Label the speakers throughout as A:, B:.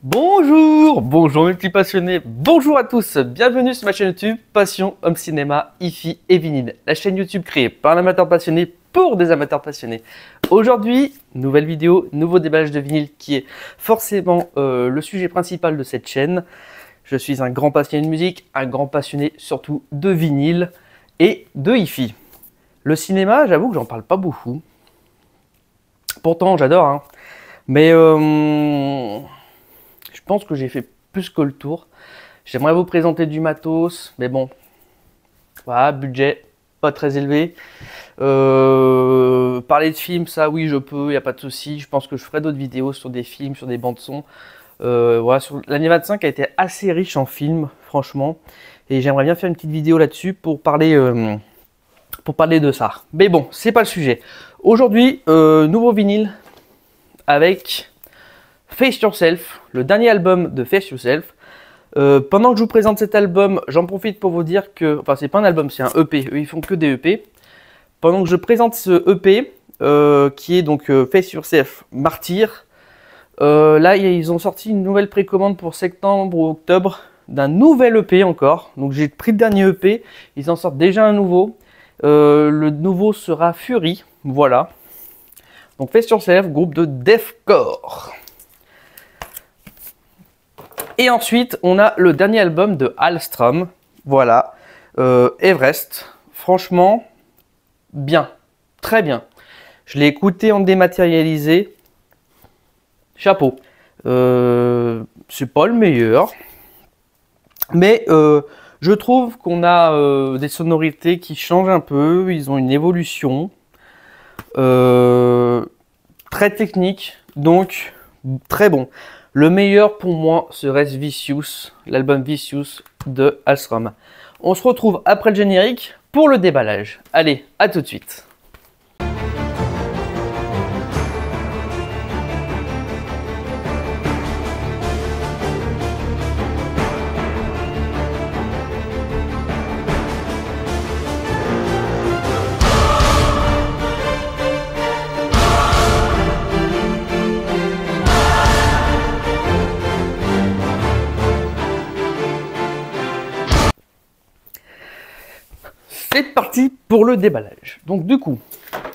A: Bonjour multi-passionnés, bonjour à tous, bienvenue sur ma chaîne YouTube Passion Home Cinéma, Hi-Fi et Vinyle, la chaîne YouTube créée par l'amateur passionné pour des amateurs passionnés. Aujourd'hui, nouvelle vidéo, nouveau déballage de vinyle qui est forcément le sujet principal de cette chaîne. Je suis un grand passionné de musique, un grand passionné surtout de vinyle et de Hi-Fi. Le cinéma, j'avoue que j'en parle pas beaucoup, pourtant j'adore, hein. Mais je pense que j'ai fait plus que le tour. J'aimerais vous présenter du matos, mais bon, voilà, budget pas très élevé. Parler de films, ça oui, je peux, il n'y a pas de souci. Je pense que je ferai d'autres vidéos sur des films, sur des bandes son. Voilà, l'année 25 a été assez riche en films, franchement. Et j'aimerais bien faire une petite vidéo là-dessus pour parler de ça. Mais bon, c'est pas le sujet. Aujourd'hui, nouveau vinyle avec Face Yourself, le dernier album de Face Yourself. Pendant que je vous présente cet album, j'en profite pour vous dire que, enfin c'est pas un album, c'est un EP, eux ils font que des EP. Pendant que je présente ce EP, qui est donc Face Yourself Martyr, là ils ont sorti une nouvelle précommande pour septembre ou octobre d'un nouvel EP encore. Donc j'ai pris le dernier EP, ils en sortent déjà un nouveau. Le nouveau sera Fury, voilà. Donc Face Yourself, groupe de deathcore. Et ensuite, on a le dernier album de Halstorm, voilà, Everest. Franchement, bien, très bien. Je l'ai écouté en dématérialisé, chapeau. C'est pas le meilleur, mais je trouve qu'on a des sonorités qui changent un peu, ils ont une évolution très technique, donc très bon. Le meilleur pour moi serait Vicious, l'album Vicious de Halstorm. On se retrouve après le générique pour le déballage. Allez, à tout de suite. C'est parti pour le déballage. Donc du coup,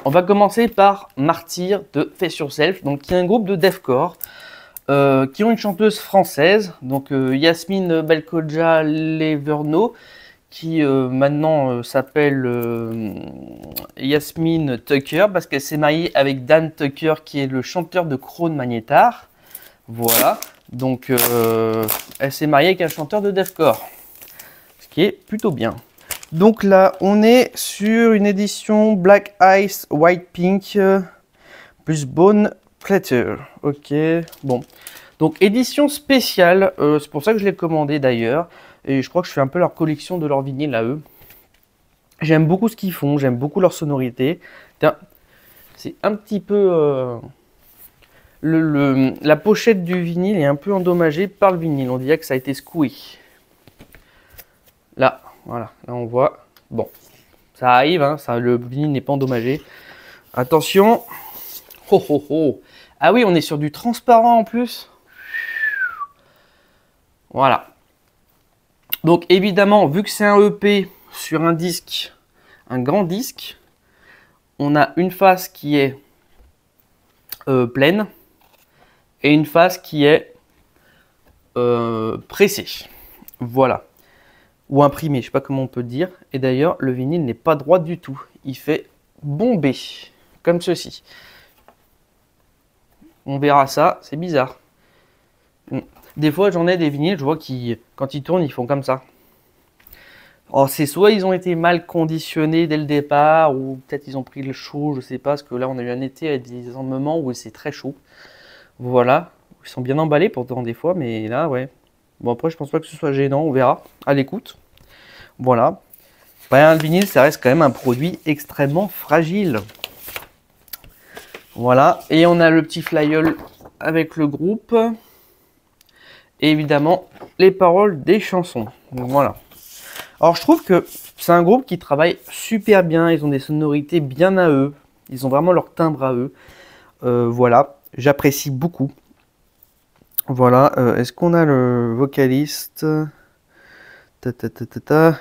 A: on va commencer par Martyr de Face Yourself, donc qui est un groupe de deathcore qui ont une chanteuse française, donc Yasmine Belkoja Leverno, qui maintenant s'appelle Yasmine Tucker parce qu'elle s'est mariée avec Dan Tucker qui est le chanteur de Crown Magnétar. Voilà, donc elle s'est mariée avec un chanteur de deathcore, ce qui est plutôt bien. Donc là, on est sur une édition Black Ice White Pink plus Bone Platter. Ok, bon. Donc édition spéciale, c'est pour ça que je l'ai commandé d'ailleurs. Et je crois que je fais un peu leur collection de leurs vinyles à eux. J'aime beaucoup ce qu'ils font, j'aime beaucoup leur sonorité. C'est un petit peu... la pochette du vinyle est un peu endommagée par le vinyle. On dirait que ça a été secoué. Là. Voilà, là on voit, bon, ça arrive, hein, le vinyle n'est pas endommagé. Attention, oh, oh, oh. Ah oui, on est sur du transparent en plus. Voilà. Donc évidemment, vu que c'est un EP sur un disque, un grand disque, on a une face qui est pleine et une face qui est pressée. Voilà. Ou imprimé, je sais pas comment on peut dire. Et d'ailleurs, le vinyle n'est pas droit du tout. Il fait bomber, comme ceci. On verra ça, c'est bizarre. Des fois, j'en ai des vinyles, je vois qui, quand ils tournent, ils font comme ça. Alors, c'est soit ils ont été mal conditionnés dès le départ, ou peut-être ils ont pris le chaud, je sais pas, parce que là, on a eu un été avec des moments où c'est très chaud. Voilà. Ils sont bien emballés pourtant des fois, mais là, ouais. Bon, après, je pense pas que ce soit gênant, on verra à l'écoute. Voilà. Ben, le vinyle, ça reste quand même un produit extrêmement fragile. Voilà. Et on a le petit flyol avec le groupe. Et évidemment, les paroles des chansons. Donc, voilà. Alors, je trouve que c'est un groupe qui travaille super bien. Ils ont des sonorités bien à eux. Ils ont vraiment leur timbre à eux. Voilà. J'apprécie beaucoup. Voilà, est-ce qu'on a le vocaliste?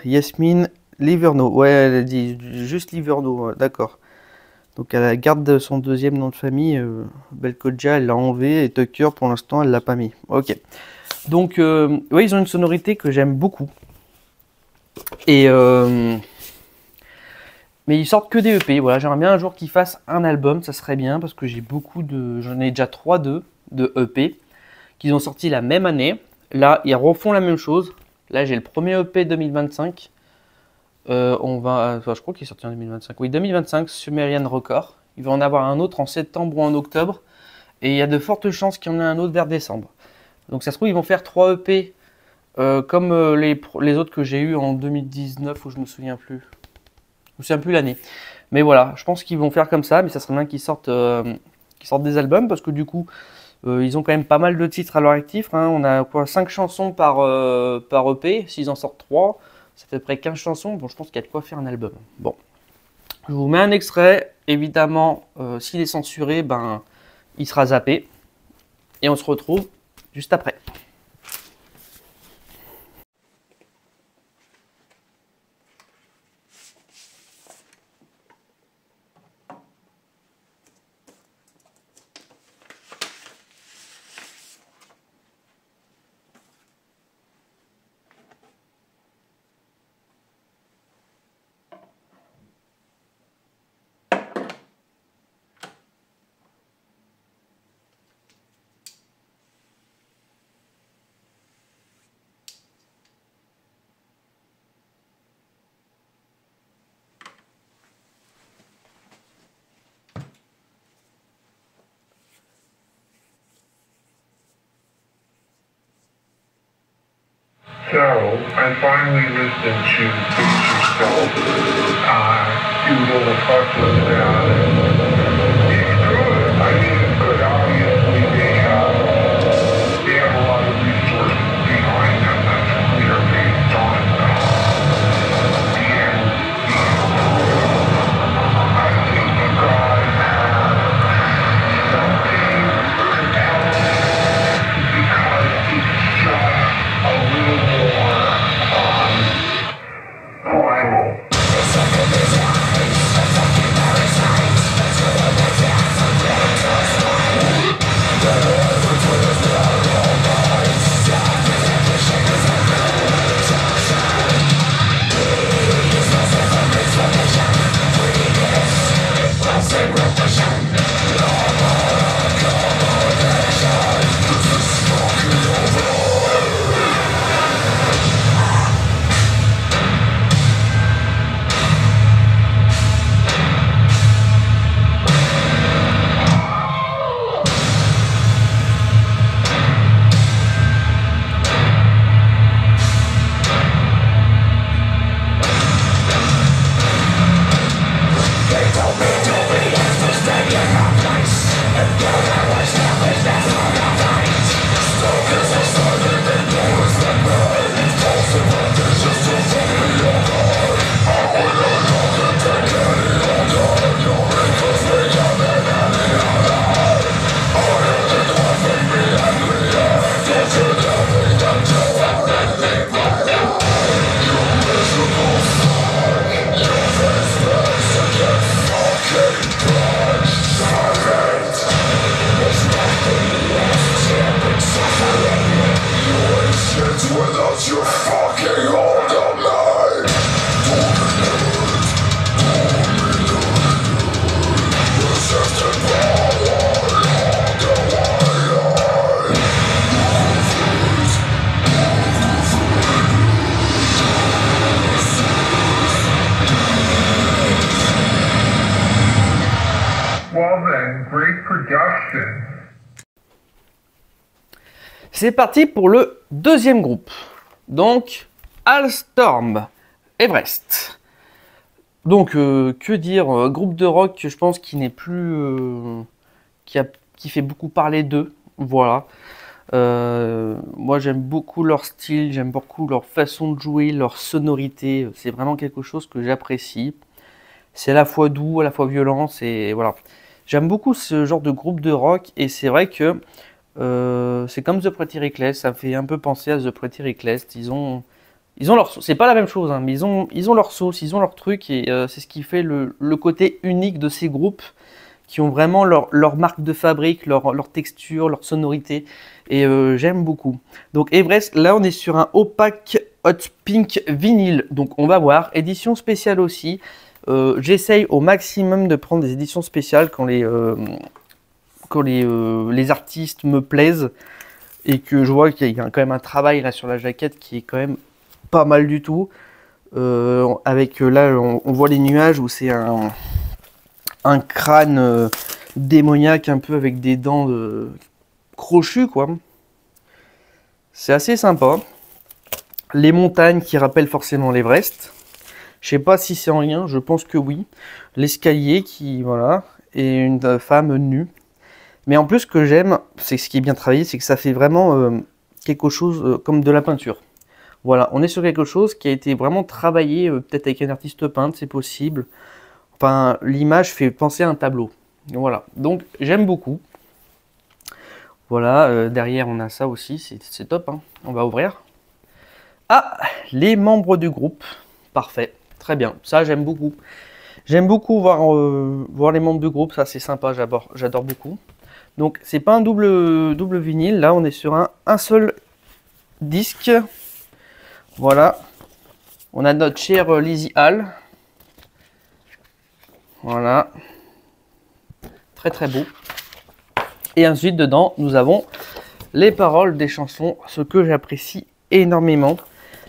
A: Yasmine Liverno. Ouais, elle a dit juste Liverno, d'accord. Donc elle garde son deuxième nom de famille. Belkodja, elle l'a enlevé. Et Tucker, pour l'instant, elle l'a pas mis. Ok. Donc, oui, ils ont une sonorité que j'aime beaucoup. Et mais ils sortent que des EP. Voilà, j'aimerais bien un jour qu'ils fassent un album, ça serait bien parce que j'ai beaucoup de, j'en ai déjà 3 de EP qu'ils ont sorti la même année. Là, ils refont la même chose. Là, j'ai le premier EP 2025. Je crois qu'il est sorti en 2025. Oui, 2025, Sumerian Record. Il va en avoir un autre en septembre ou en octobre. Et il y a de fortes chances qu'il y en ait un autre vers décembre. Donc ça se trouve, ils vont faire 3 EP comme les autres que j'ai eu en 2019, où je me souviens plus. Je me souviens plus l'année. Mais voilà, je pense qu'ils vont faire comme ça. Mais ça serait bien qu'ils sortent des albums parce que du coup, ils ont quand même pas mal de titres à leur actif. Hein. On a quoi, 5 chansons par EP. S'ils en sortent 3, ça fait à peu près 15 chansons. Bon, je pense qu'il y a de quoi faire un album. Bon, je vous mets un extrait. Évidemment, s'il est censuré, ben, il sera zappé. Et on se retrouve juste après.
B: So, I finally listened to Fix Yourself. Do a little fussing about it. It's good. I mean, it's good. Obviously, they have a lot of resources behind them. That's clear based on the end. I think you guys have something compelling because it's just a little more primal. Well then, great production.
A: C'est parti pour le deuxième groupe. Donc, Halestorm, Everest. Donc, que dire, groupe de rock, je pense, qui n'est plus... qui fait beaucoup parler d'eux. Voilà. Moi, j'aime beaucoup leur style, j'aime beaucoup leur façon de jouer, leur sonorité. C'est vraiment quelque chose que j'apprécie. C'est à la fois doux, à la fois violent. Voilà. J'aime beaucoup ce genre de groupe de rock. Et c'est vrai que C'est comme The Pretty Reckless, ça me fait un peu penser à The Pretty Reckless. Ils ont leur sauce. C'est pas la même chose, hein, mais ils ont leur sauce, ils ont leur truc, et c'est ce qui fait le côté unique de ces groupes qui ont vraiment leur marque de fabrique, leur texture, leur sonorité, et j'aime beaucoup. Donc Everest, là on est sur un opaque hot pink vinyle, donc on va voir, édition spéciale aussi. J'essaye au maximum de prendre des éditions spéciales quand les artistes me plaisent et que je vois qu'il y a quand même un travail là sur la jaquette qui est quand même pas mal du tout. Avec là on voit les nuages où c'est un crâne démoniaque un peu avec des dents crochues quoi. C'est assez sympa. Les montagnes qui rappellent forcément l'Everest. Je sais pas si c'est en lien, je pense que oui. L'escalier qui voilà, et une femme nue. Mais en plus, ce que j'aime, c'est ce qui est bien travaillé, c'est que ça fait vraiment quelque chose comme de la peinture. Voilà, on est sur quelque chose qui a été vraiment travaillé, peut-être avec un artiste peintre, c'est possible. Enfin, l'image fait penser à un tableau. Voilà, donc j'aime beaucoup. Voilà, derrière on a ça aussi, c'est top, hein. On va ouvrir. Ah, les membres du groupe, parfait, très bien, ça j'aime beaucoup. J'aime beaucoup voir les membres du groupe, ça c'est sympa, j'adore beaucoup. Donc c'est pas un double vinyle, là on est sur un seul disque. Voilà, on a notre cher Lizzy Hall. Voilà, très très beau. Et ensuite dedans nous avons les paroles des chansons, ce que j'apprécie énormément.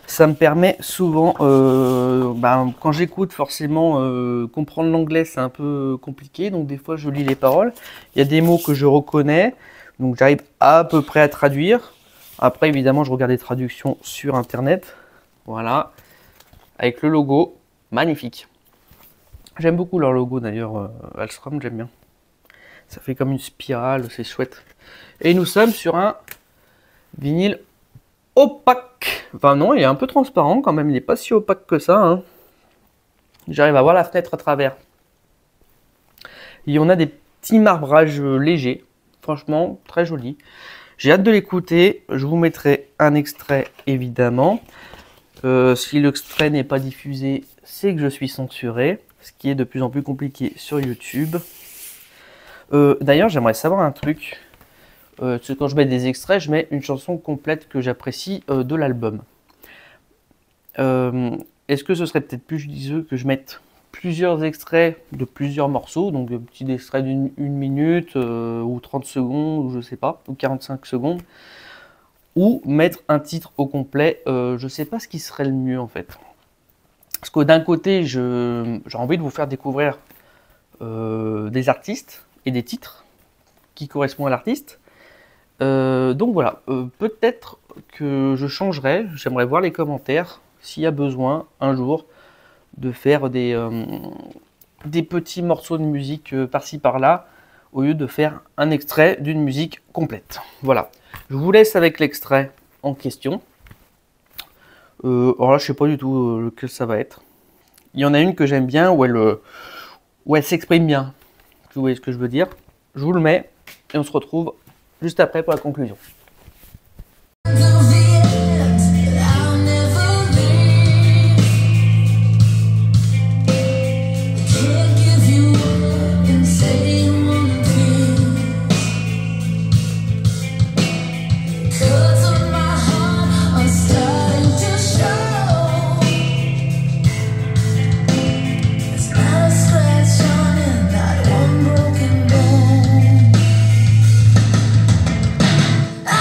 A: Ça me permet souvent, quand j'écoute forcément, comprendre l'anglais c'est un peu compliqué, donc des fois je lis les paroles. Il y a des mots que je reconnais, donc j'arrive à peu près à traduire. Après évidemment je regarde des traductions sur internet, voilà, avec le logo, magnifique. J'aime beaucoup leur logo d'ailleurs, Alstrom, j'aime bien. Ça fait comme une spirale, c'est chouette. Et nous sommes sur un vinyle opaque. Enfin non, il est un peu transparent quand même, il n'est pas si opaque que ça, hein. J'arrive à voir la fenêtre à travers. Et on a des petits marbrages légers, franchement très joli. J'ai hâte de l'écouter, je vous mettrai un extrait évidemment. Si l'extrait n'est pas diffusé, c'est que je suis censuré, ce qui est de plus en plus compliqué sur YouTube. D'ailleurs, j'aimerais savoir un truc. Parce que quand je mets des extraits, je mets une chanson complète que j'apprécie de l'album. Est-ce que ce serait peut-être plus judicieux que je mette plusieurs extraits de plusieurs morceaux, donc des petits extraits d'une minute ou 30 secondes, ou je sais pas, ou 45 secondes, ou mettre un titre au complet, je sais pas ce qui serait le mieux en fait. Parce que d'un côté, j'ai envie de vous faire découvrir des artistes et des titres qui correspondent à l'artiste. Donc voilà, peut-être que je changerai, j'aimerais voir les commentaires s'il y a besoin un jour de faire des petits morceaux de musique par-ci par-là au lieu de faire un extrait d'une musique complète. Voilà, je vous laisse avec l'extrait en question. Alors là je sais pas du tout lequel ça va être. Il y en a une que j'aime bien où elle s'exprime bien, vous voyez ce que je veux dire. Je vous le mets et on se retrouve juste après pour la conclusion.
C: I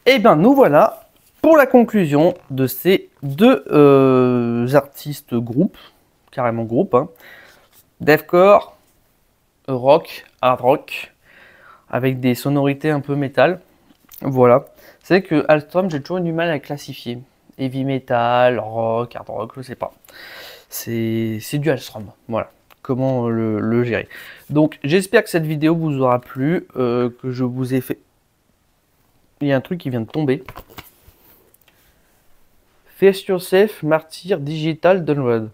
A: Et bien nous voilà pour la conclusion de ces deux artistes groupes, carrément groupes, hein. Deathcore, rock, hard rock, avec des sonorités un peu métal. Voilà. C'est que Alstrom, j'ai toujours eu du mal à classifier. Heavy metal, rock, hard rock, je sais pas. C'est du Alstrom. Voilà. Comment le gérer. Donc, j'espère que cette vidéo vous aura plu, que je vous ai fait... Il y a un truc qui vient de tomber. Face Yourself, Martyr Digital Download.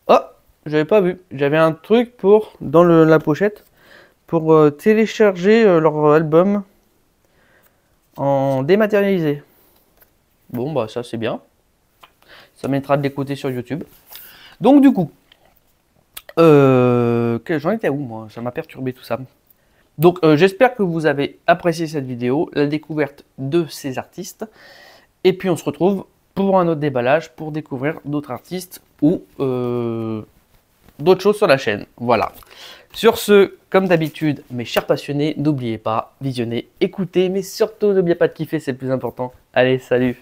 A: Oh, j'avais pas vu. J'avais un truc pour, dans la pochette, pour télécharger leur album en dématérialisé. Bon, bah ça c'est bien. Ça mettra de l'écouter sur YouTube. Donc du coup, j'en étais où moi? Ça m'a perturbé tout ça. Donc j'espère que vous avez apprécié cette vidéo, la découverte de ces artistes. Et puis on se retrouve pour un autre déballage, pour découvrir d'autres artistes ou d'autres choses sur la chaîne. Voilà. Sur ce, comme d'habitude, mes chers passionnés, n'oubliez pas, visionnez, écoutez, mais surtout n'oubliez pas de kiffer, c'est le plus important. Allez, salut!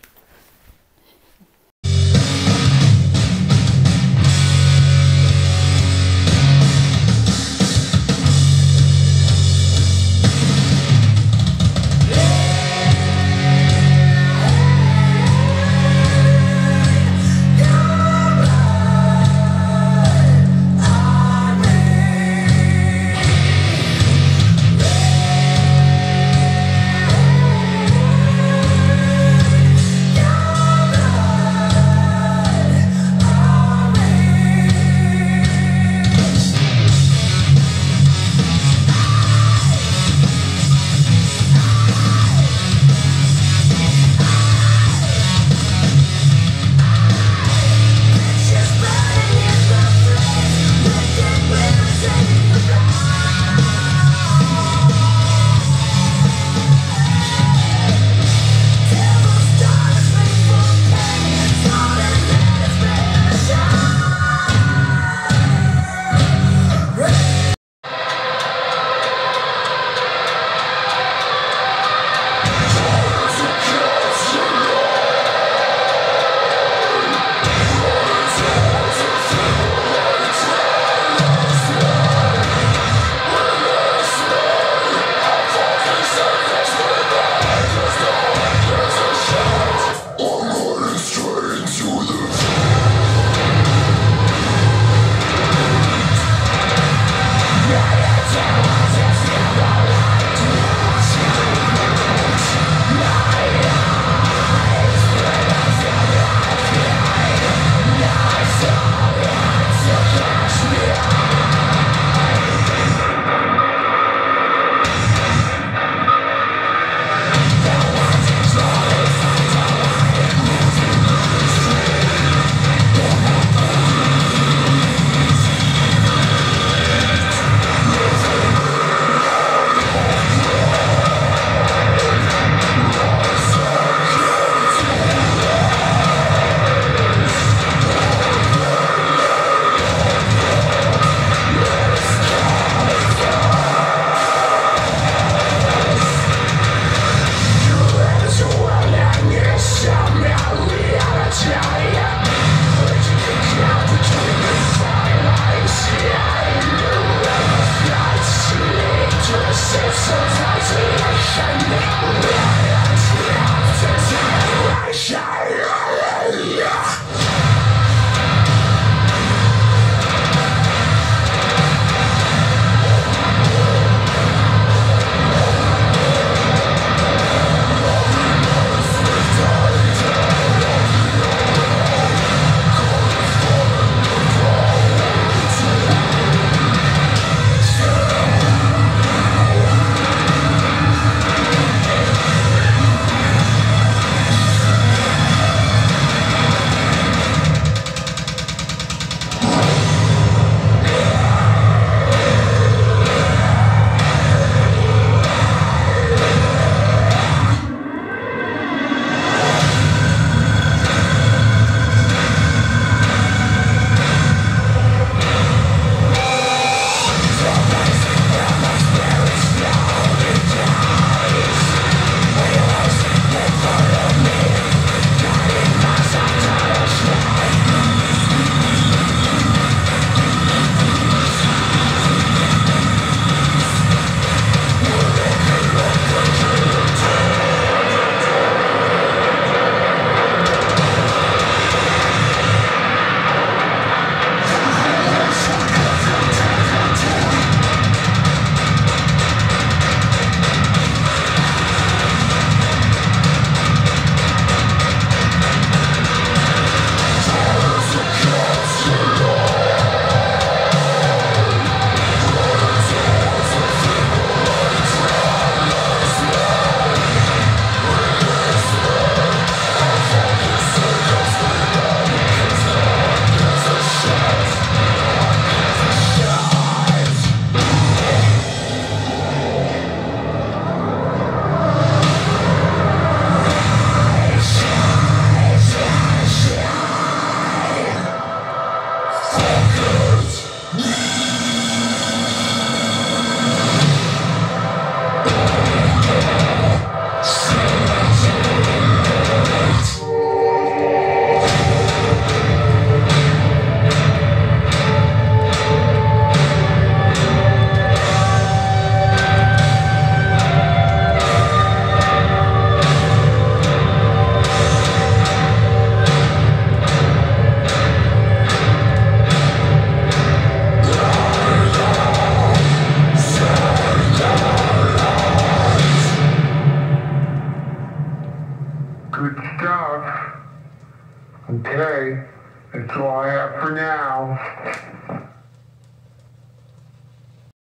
B: Okay, that's all I have for now.